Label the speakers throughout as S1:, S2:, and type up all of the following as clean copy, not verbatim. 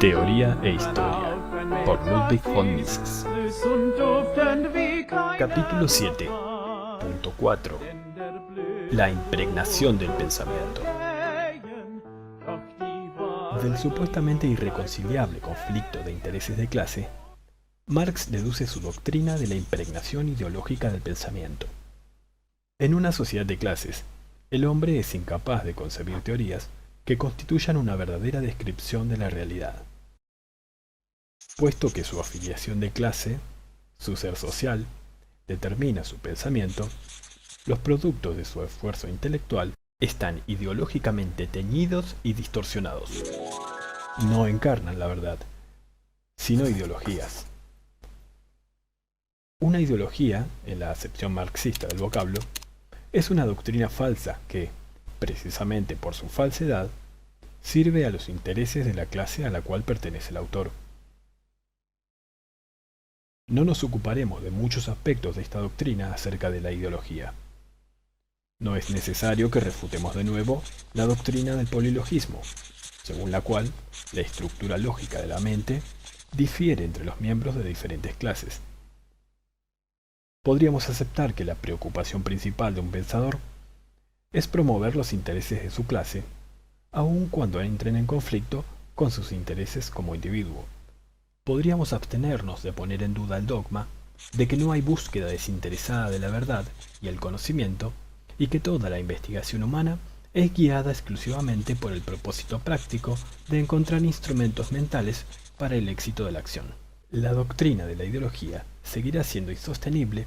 S1: Teoría e Historia, por Ludwig von Mises. Capítulo 7.4. La impregnación del pensamiento. Del supuestamente irreconciliable conflicto de intereses de clase, Marx deduce su doctrina de la impregnación ideológica del pensamiento. En una sociedad de clases, el hombre es incapaz de concebir teorías que constituyan una verdadera descripción de la realidad. Puesto que su afiliación de clase, su ser social, determina su pensamiento, los productos de su esfuerzo intelectual están ideológicamente teñidos y distorsionados. No encarnan la verdad, sino ideologías. Una ideología, en la acepción marxista del vocablo, es una doctrina falsa que, precisamente por su falsedad, sirve a los intereses de la clase a la cual pertenece el autor. No nos ocuparemos de muchos aspectos de esta doctrina acerca de la ideología. No es necesario que refutemos de nuevo la doctrina del polilogismo, según la cual la estructura lógica de la mente difiere entre los miembros de diferentes clases. Podríamos aceptar que la preocupación principal de un pensador es promover los intereses de su clase, aun cuando entren en conflicto con sus intereses como individuo. Podríamos abstenernos de poner en duda el dogma de que no hay búsqueda desinteresada de la verdad y el conocimiento, y que toda la investigación humana es guiada exclusivamente por el propósito práctico de encontrar instrumentos mentales para el éxito de la acción. La doctrina de la ideología seguirá siendo insostenible,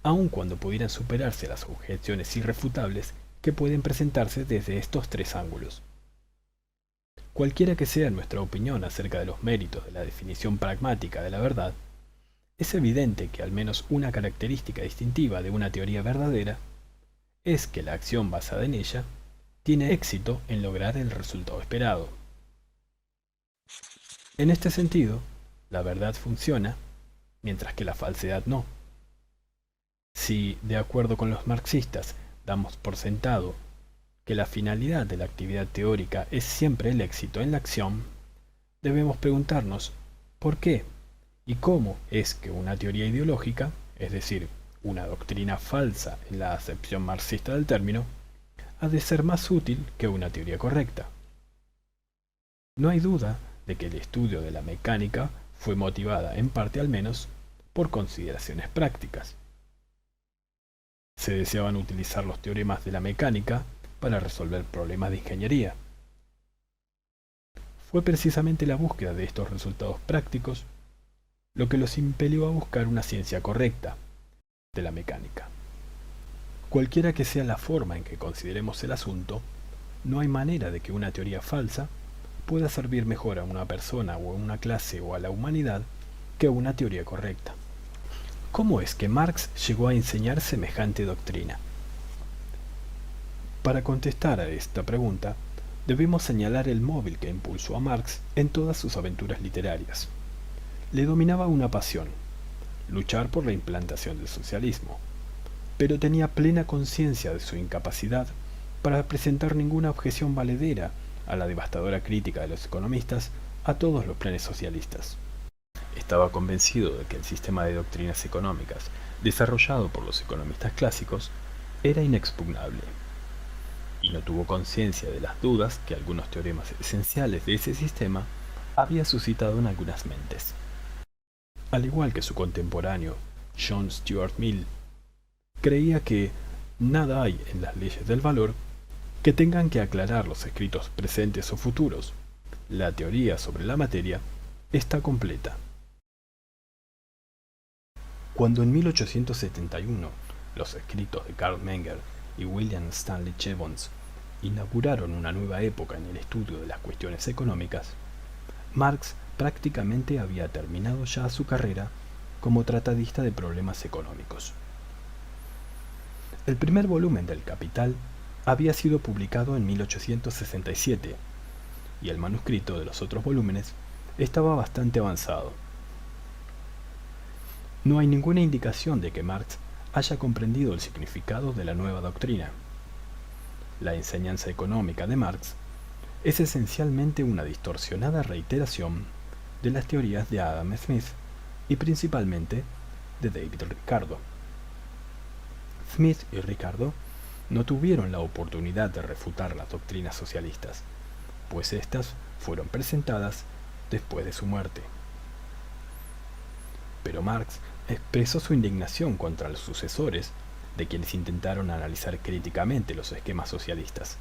S1: aun cuando pudieran superarse las objeciones irrefutables que pueden presentarse desde estos tres ángulos. Cualquiera que sea nuestra opinión acerca de los méritos de la definición pragmática de la verdad, es evidente que al menos una característica distintiva de una teoría verdadera es que la acción basada en ella tiene éxito en lograr el resultado esperado. En este sentido, la verdad funciona, mientras que la falsedad no. Si, de acuerdo con los marxistas, damos por sentado que la finalidad de la actividad teórica es siempre el éxito en la acción, debemos preguntarnos por qué y cómo es que una teoría ideológica, es decir, una doctrina falsa en la acepción marxista del término, ha de ser más útil que una teoría correcta. No hay duda de que el estudio de la mecánica fue motivada, en parte al menos, por consideraciones prácticas. Se deseaban utilizar los teoremas de la mecánica para resolver problemas de ingeniería. Fue precisamente la búsqueda de estos resultados prácticos lo que los impelió a buscar una ciencia correcta de la mecánica. Cualquiera que sea la forma en que consideremos el asunto, no hay manera de que una teoría falsa pueda servir mejor a una persona o a una clase o a la humanidad que una teoría correcta. ¿Cómo es que Marx llegó a enseñar semejante doctrina? Para contestar a esta pregunta, debemos señalar el móvil que impulsó a Marx en todas sus aventuras literarias. Le dominaba una pasión: luchar por la implantación del socialismo, pero tenía plena conciencia de su incapacidad para presentar ninguna objeción valedera a la devastadora crítica de los economistas a todos los planes socialistas. Estaba convencido de que el sistema de doctrinas económicas desarrollado por los economistas clásicos era inexpugnable, y no tuvo conciencia de las dudas que algunos teoremas esenciales de ese sistema había suscitado en algunas mentes. Al igual que su contemporáneo, John Stuart Mill, creía que nada hay en las leyes del valor que tengan que aclarar los escritos presentes o futuros. La teoría sobre la materia está completa. Cuando en 1871 los escritos de Carl Menger y William Stanley Jevons inauguraron una nueva época en el estudio de las cuestiones económicas, Marx prácticamente había terminado ya su carrera como tratadista de problemas económicos. El primer volumen del Capital había sido publicado en 1867, y el manuscrito de los otros volúmenes estaba bastante avanzado. No hay ninguna indicación de que Marx haya comprendido el significado de la nueva doctrina. La enseñanza económica de Marx es esencialmente una distorsionada reiteración de las teorías de Adam Smith y principalmente de David Ricardo. Smith y Ricardo no tuvieron la oportunidad de refutar las doctrinas socialistas, pues éstas fueron presentadas después de su muerte. Pero Marx expresó su indignación contra los sucesores de quienes intentaron analizar críticamente los esquemas socialistas.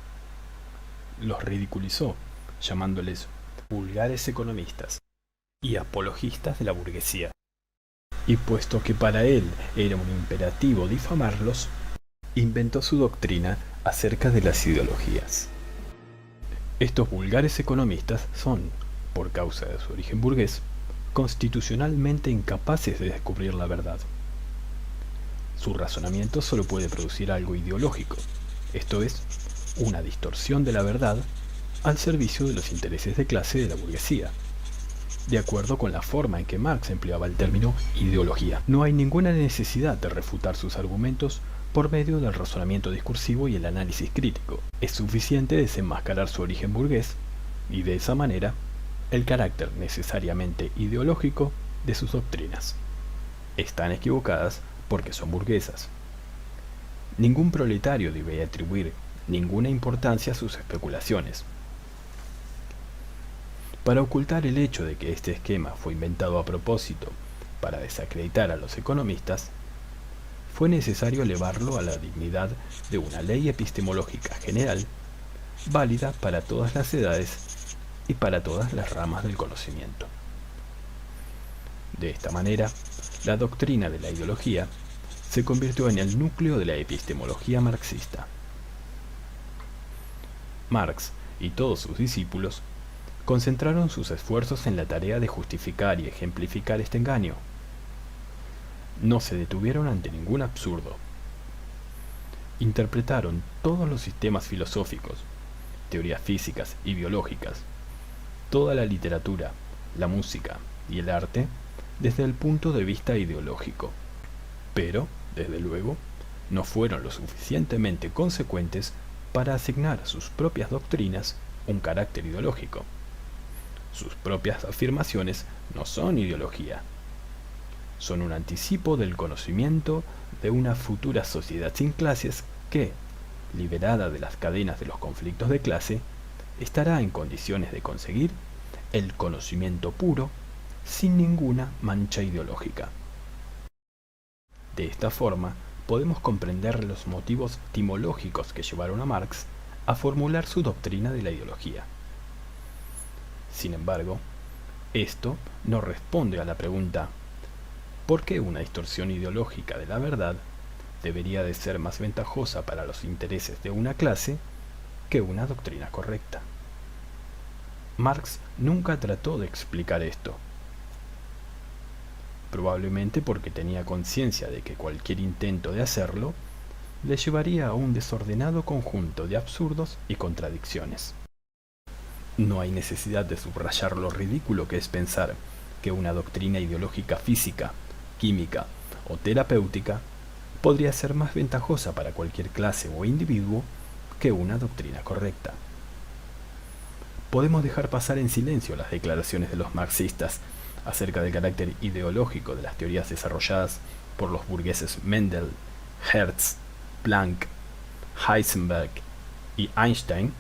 S1: Los ridiculizó, llamándoles vulgares economistas y apologistas de la burguesía. Y puesto que para él era un imperativo difamarlos, inventó su doctrina acerca de las ideologías. Estos vulgares economistas son, por causa de su origen burgués, constitucionalmente incapaces de descubrir la verdad. Su razonamiento solo puede producir algo ideológico, esto es, una distorsión de la verdad al servicio de los intereses de clase de la burguesía, de acuerdo con la forma en que Marx empleaba el término ideología. No hay ninguna necesidad de refutar sus argumentos por medio del razonamiento discursivo y el análisis crítico. Es suficiente desenmascarar su origen burgués y de esa manera el carácter necesariamente ideológico de sus doctrinas. Están equivocadas porque son burguesas. Ningún proletario debe atribuir ninguna importancia a sus especulaciones. Para ocultar el hecho de que este esquema fue inventado a propósito para desacreditar a los economistas, fue necesario elevarlo a la dignidad de una ley epistemológica general, válida para todas las edades y para todas las ramas del conocimiento. De esta manera, la doctrina de la ideología se convirtió en el núcleo de la epistemología marxista. Marx y todos sus discípulos concentraron sus esfuerzos en la tarea de justificar y ejemplificar este engaño. No se detuvieron ante ningún absurdo. Interpretaron todos los sistemas filosóficos, teorías físicas y biológicas, toda la literatura, la música y el arte desde el punto de vista ideológico. Pero, desde luego, no fueron lo suficientemente consecuentes para asignar a sus propias doctrinas un carácter ideológico. Sus propias afirmaciones no son ideología. Son un anticipo del conocimiento de una futura sociedad sin clases que, liberada de las cadenas de los conflictos de clase, estará en condiciones de conseguir el conocimiento puro sin ninguna mancha ideológica. De esta forma, podemos comprender los motivos etimológicos que llevaron a Marx a formular su doctrina de la ideología. Sin embargo, esto no responde a la pregunta ¿por qué una distorsión ideológica de la verdad debería de ser más ventajosa para los intereses de una clase que una doctrina correcta? Marx nunca trató de explicar esto, probablemente porque tenía conciencia de que cualquier intento de hacerlo le llevaría a un desordenado conjunto de absurdos y contradicciones. No hay necesidad de subrayar lo ridículo que es pensar que una doctrina ideológica física, química o terapéutica podría ser más ventajosa para cualquier clase o individuo que una doctrina correcta. Podemos dejar pasar en silencio las declaraciones de los marxistas acerca del carácter ideológico de las teorías desarrolladas por los burgueses Mendel, Hertz, Planck, Heisenberg y Einstein.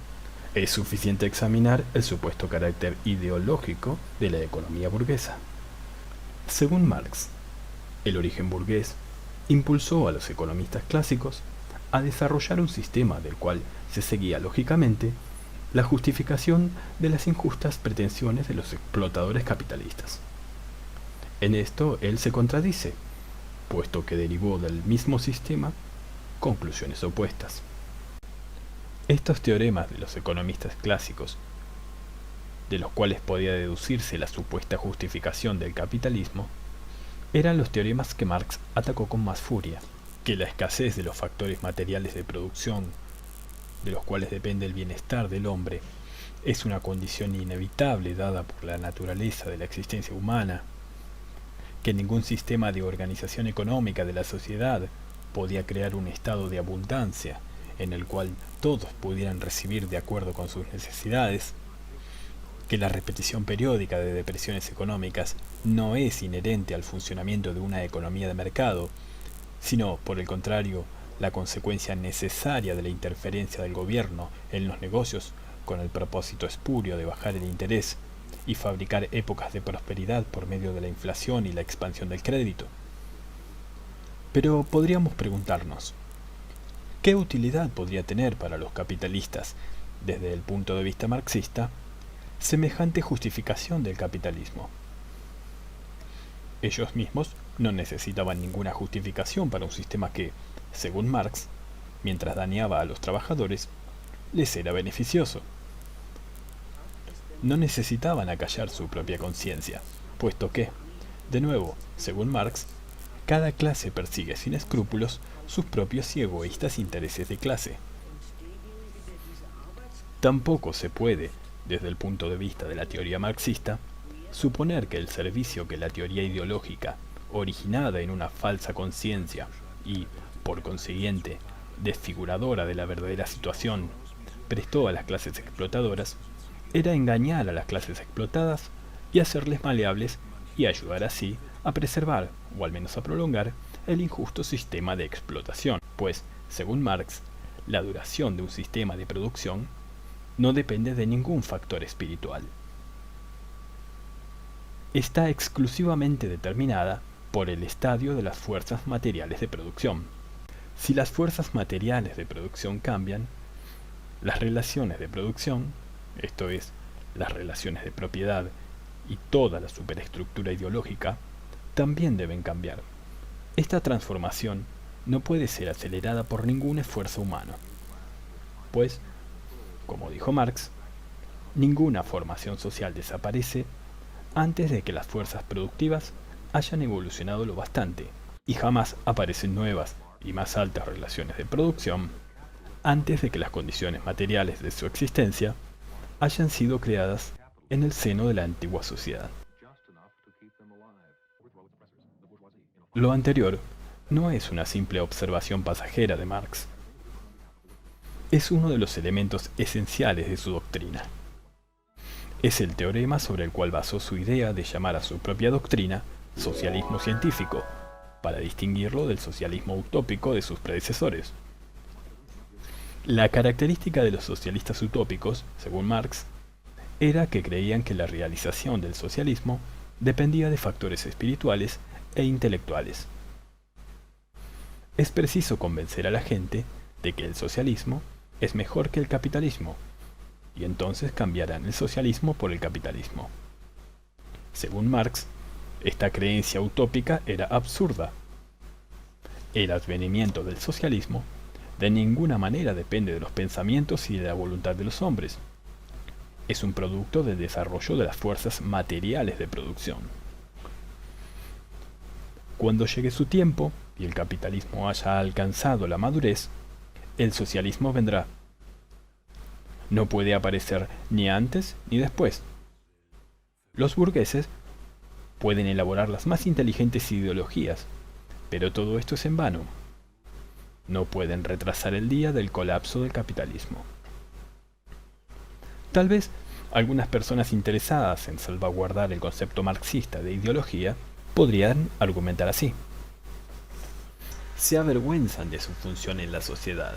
S1: Es suficiente examinar el supuesto carácter ideológico de la economía burguesa. Según Marx, el origen burgués impulsó a los economistas clásicos a desarrollar un sistema del cual se seguía lógicamente la justificación de las injustas pretensiones de los explotadores capitalistas. En esto él se contradice, puesto que derivó del mismo sistema conclusiones opuestas. Estos teoremas de los economistas clásicos, de los cuales podía deducirse la supuesta justificación del capitalismo, eran los teoremas que Marx atacó con más furia, que la escasez de los factores materiales de producción, de los cuales depende el bienestar del hombre, es una condición inevitable dada por la naturaleza de la existencia humana, que ningún sistema de organización económica de la sociedad podía crear un estado de abundancia en el cual todos pudieran recibir de acuerdo con sus necesidades, que la repetición periódica de depresiones económicas no es inherente al funcionamiento de una economía de mercado, sino, por el contrario, la consecuencia necesaria de la interferencia del gobierno en los negocios con el propósito espurio de bajar el interés y fabricar épocas de prosperidad por medio de la inflación y la expansión del crédito. Pero podríamos preguntarnos, ¿qué utilidad podría tener para los capitalistas, desde el punto de vista marxista, semejante justificación del capitalismo? Ellos mismos no necesitaban ninguna justificación para un sistema que, según Marx, mientras dañaba a los trabajadores, les era beneficioso. No necesitaban acallar su propia conciencia, puesto que, de nuevo, según Marx, cada clase persigue sin escrúpulos sus propios y egoístas intereses de clase. Tampoco se puede, desde el punto de vista de la teoría marxista, suponer que el servicio que la teoría ideológica, originada en una falsa conciencia y, por consiguiente, desfiguradora de la verdadera situación, prestó a las clases explotadoras, era engañar a las clases explotadas y hacerles maleables y ayudar así a preservar, o al menos a prolongar, el injusto sistema de explotación, pues, según Marx, la duración de un sistema de producción no depende de ningún factor espiritual. Está exclusivamente determinada por el estadio de las fuerzas materiales de producción. Si las fuerzas materiales de producción cambian, las relaciones de producción, esto es, las relaciones de propiedad y toda la superestructura ideológica, también deben cambiar. Esta transformación no puede ser acelerada por ningún esfuerzo humano, pues, como dijo Marx, ninguna formación social desaparece antes de que las fuerzas productivas hayan evolucionado lo bastante, y jamás aparecen nuevas y más altas relaciones de producción antes de que las condiciones materiales de su existencia hayan sido creadas en el seno de la antigua sociedad. Lo anterior no es una simple observación pasajera de Marx. Es uno de los elementos esenciales de su doctrina. Es el teorema sobre el cual basó su idea de llamar a su propia doctrina socialismo científico, para distinguirlo del socialismo utópico de sus predecesores. La característica de los socialistas utópicos, según Marx, era que creían que la realización del socialismo dependía de factores espirituales e intelectuales. Es preciso convencer a la gente de que el socialismo es mejor que el capitalismo, y entonces cambiarán el socialismo por el capitalismo. Según Marx, esta creencia utópica era absurda. El advenimiento del socialismo de ninguna manera depende de los pensamientos y de la voluntad de los hombres. Es un producto del desarrollo de las fuerzas materiales de producción. Cuando llegue su tiempo y el capitalismo haya alcanzado la madurez, el socialismo vendrá. No puede aparecer ni antes ni después. Los burgueses pueden elaborar las más inteligentes ideologías, pero todo esto es en vano. No pueden retrasar el día del colapso del capitalismo. Tal vez algunas personas interesadas en salvaguardar el concepto marxista de ideología podrían argumentar así. Se avergüenzan de su función en la sociedad.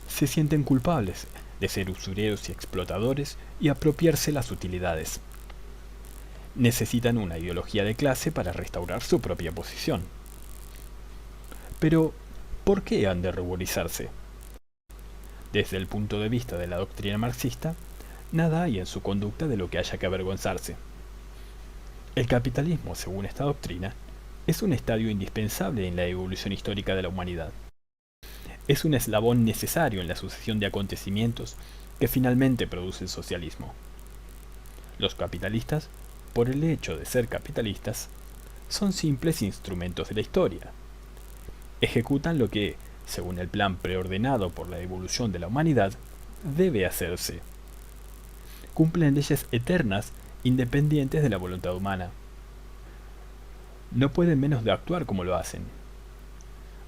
S1: Se sienten culpables de ser usureros y explotadores y apropiarse las utilidades. Necesitan una ideología de clase para restaurar su propia posición. Pero, ¿por qué han de ruborizarse? Desde el punto de vista de la doctrina marxista, nada hay en su conducta de lo que haya que avergonzarse. El capitalismo, según esta doctrina, es un estadio indispensable en la evolución histórica de la humanidad. Es un eslabón necesario en la sucesión de acontecimientos que finalmente produce el socialismo. Los capitalistas, por el hecho de ser capitalistas, son simples instrumentos de la historia. Ejecutan lo que, según el plan preordenado por la evolución de la humanidad, debe hacerse. Cumplen leyes eternas independientes de la voluntad humana. No pueden menos de actuar como lo hacen.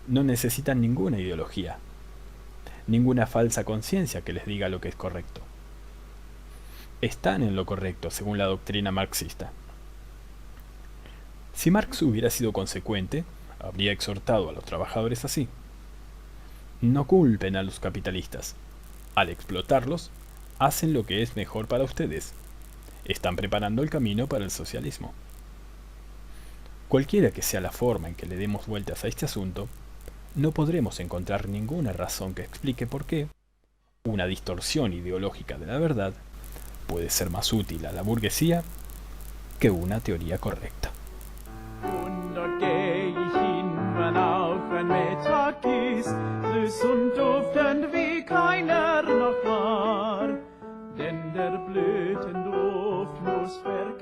S1: No necesitan ninguna ideología. ninguna falsa conciencia que les diga lo que es correcto. Están en lo correcto según la doctrina marxista. Si Marx hubiera sido consecuente, habría exhortado a los trabajadores así: no culpen a los capitalistas. Al explotarlos, hacen lo que es mejor para ustedes. Están preparando el camino para el socialismo. Cualquiera que sea la forma en que le demos vueltas a este asunto, no podremos encontrar ninguna razón que explique por qué una distorsión ideológica de la verdad puede ser más útil a la burguesía que una teoría correcta.
S2: Und dort geh ich hin, wenn auch ein Mittag ist, süß und duftend wie keiner noch war, denn der Blütenduft muss vergehen.